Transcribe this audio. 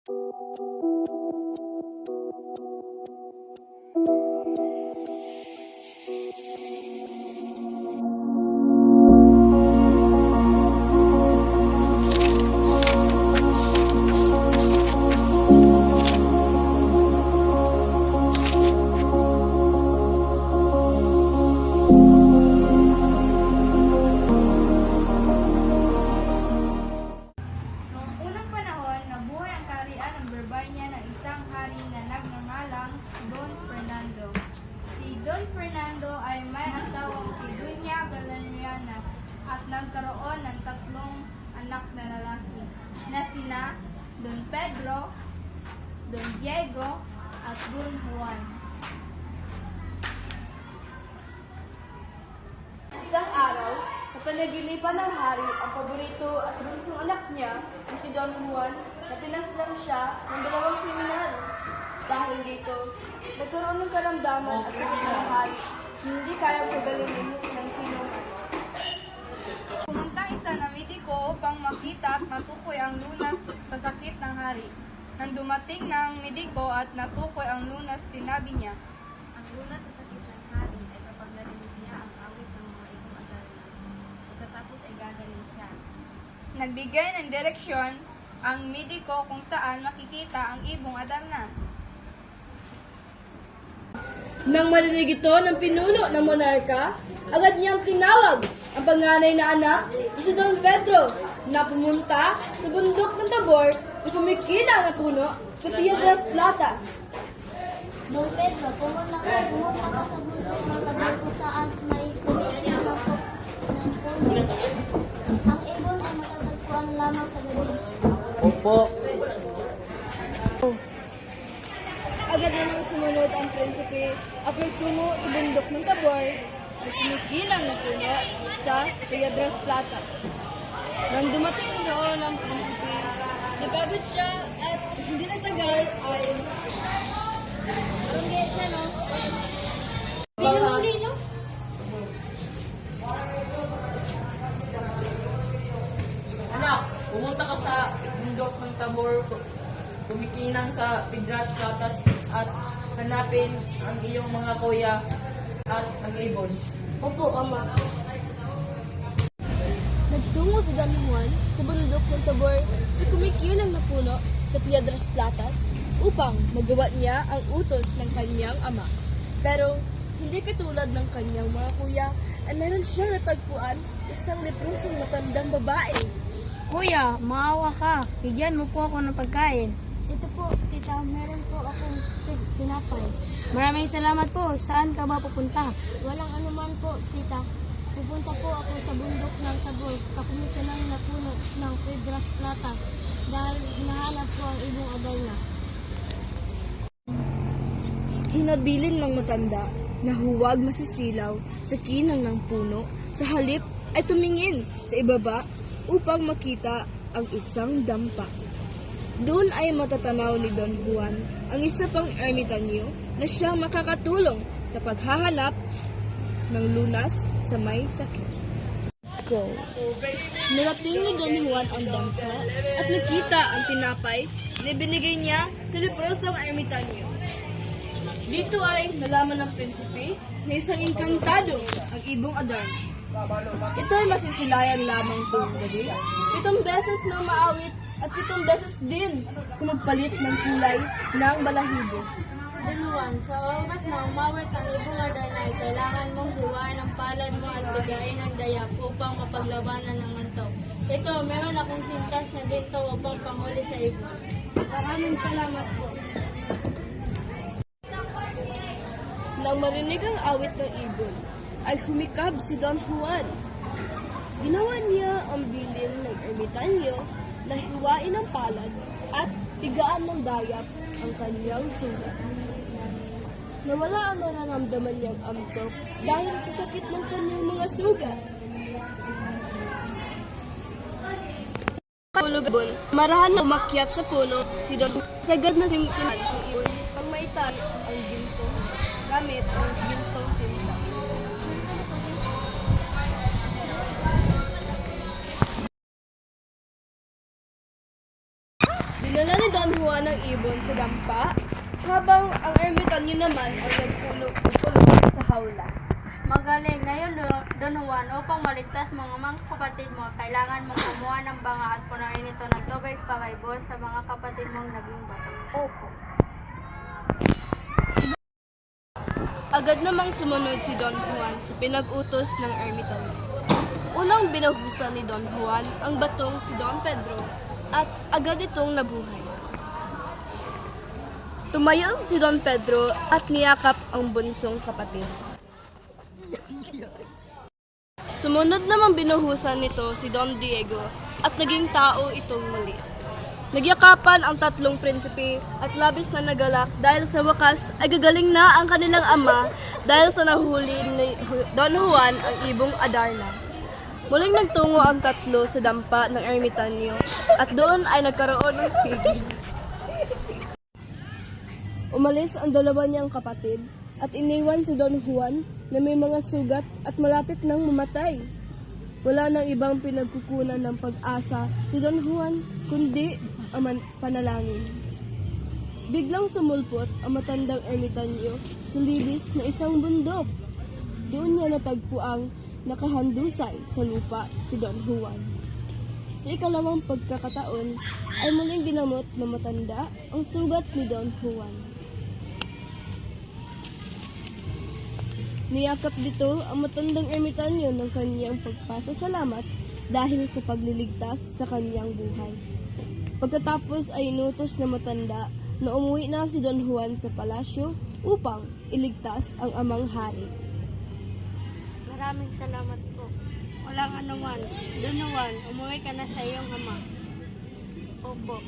Noong unang panahon, nabuhay ang kaharian ng Birmania ng isang hari na nagngangalang Don Fernando. Si Don Fernando ay may asawang si Dunya Galeriana at nagkaroon ng tatlong anak na lalaki na sina Don Pedro, Don Diego at Don Juan. Isang araw, napanaginipan ng hari ang paborito at bunsong anak niya na si Don Juan na pinaslang siya ng dalawang kriminal. Dahil dito, nagkaroon ng karamdaman at sakit ng hari na hindi kayang pagalingin ng sinuman. Pumunta isa na mediko upang makita at matukoy ang lunas sa sakit ng hari. Nang dumating ng mediko at natukoy ang lunas, sinabi niya, Ang lunas sa sakit ng hari ay kapag narinig niya ang awit ng mga ibong adarna. Pagkatapos ay gagaling siya. nagbigay ng direksyon ang mediko kung saan makikita ang ibong adarna. Nang marinig ito ng pinuno ng monarka, agad niyang tinawag ang panganay na anak na si Don Pedro na pumunta sa bundok ng Tabor sa kumikinang na puno sa Piedras Platas. Don Pedro, pumunta ka sa bundok ng Tabor kung saan may kumikinang ng puno. Ang ibon ay matatagpuan lamang sa gabi. Opo. Agad namang sumunod ang prinsipe at nagtungo sa bundok ng Tabor sa kumikinang na puno sa Piedras Platas. Nang dumating doon ang prinsipe, napagod siya at hindi nagtagal ay Barangay siya, no? Pinuli, no? Anak, pumunta ka sa bundok ng Tabor, kumikinang sa Piedras Platas at hanapin ang iyong mga kuya at ang ibon. Opo, Ama. Nagtungo si Don Juan sa bundok ng Tabor sa kumikinang na puno sa Piedras Platas upang magawa niya ang utos ng kanyang ama. Pero hindi katulad ng kanyang mga kuya ay meron siyang natagpuan isang leprosong matandang babae. Kuya, maawa ka. Bigyan mo po ako ng pagkain. Ito po, tita, meron po akong tinapay. Maraming salamat po. Saan ka ba pupunta? Walang anuman po, tita. Pupunta po ako sa bundok ng Tabor sa kumikinang na puno ng Piedras Plata dahil hinahanap ko ang ibong adarna. Hinabilin ng matanda na huwag masisilaw sa kinang ng puno, sa halip ay tumingin sa ibaba upang makita ang isang dampa. Doon ay matatanaw ni Don Juan ang isa pang ermitanyo na siyang makakatulong sa paghahanap ng lunas sa may sakit. Go. Narating ni Don Juan ang dampa at nakita ang tinapay na binigay niya sa leprosong ermitanyo. Dito ay nalaman ng prinsipe na isang inkantado ang ibong adarna. Ito ay masisilayan lamang tuwing gabi, 7 beses na maawit at 7 beses din kung magpalit ng kulay ng balahibo. Don sa oras na umawit ang ibong adarna ay kailangan mong hiwain ang palad mo at bigayin ng daya upang mapaglabanan ng antok. Ito, meron akong sintas na dito upang panguli sa ibon. Maraming salamat po. Nang marinig ang awit ng ibon, ay humikab si Don Juan. Ginawa niya ang bilin ng ermitanyo na hiwain ang palad at bigaan ng dayap ang kanyang sugat. Nawala ang nararamdaman niyang antok dahil sa sakit ng kanyang mga sugat. Tulog-bol, marahan na umakyat sa puno si Don. Sagad na simsiman ang ibon pang maitan ang ginto gamit ang gintong sinta. Dinala ni Don Juan gumawa ng ibon sa dampa, habang ang ermitanyo naman ay nagkulong sa hawla. Magaling. Ngayon, Don Juan, upang maligtas mga kapatid mo, kailangan mong kumuha ng banga at punuin ito ng tubig pakaibo sa mga kapatid mong naging bato. Opo. Agad namang sumunod si Don Juan sa pinag-utos ng ermitanyo. Unang binahusan ni Don Juan ang batong si Don Pedro at agad itong nabuhay. Tumayo si Don Pedro at niyakap ang bunsong kapatid. Sumunod namang binuhusan nito si Don Diego at naging tao itong muli. Nagyakapan ang tatlong prinsipe at labis na nagalak dahil sa wakas ay gagaling na ang kanilang ama dahil sa nahuli ni Don Juan ang ibong Adarna. Muling nagtungo ang tatlo sa dampa ng ermitanyo at doon ay nagkaroon ng tigil. Umalis ang dalawa niyang kapatid at iniwan si Don Juan na may mga sugat at malapit nang mamatay. Wala nang ibang pinagkukunan ng pag-asa si Don Juan kundi ang panalangin. Biglang sumulpot ang matandang ermitanyo sa libis na isang bundok. Doon niya natagpo ang nakahandusay sa lupa si Don Juan. Sa ikalawang pagkakataon ay muling ginamot na matanda ang sugat ni Don Juan. Niyakap dito ang matandang ermitanyo ng kanyang pagpasasalamat dahil sa pagliligtas sa kanyang buhay. Pagkatapos ay inutos na matanda na umuwi na si Don Juan sa palasyo upang iligtas ang amang hari. Maraming salamat po. Walang anuman. Don Juan, umuwi ka na sa iyong ama. Opo.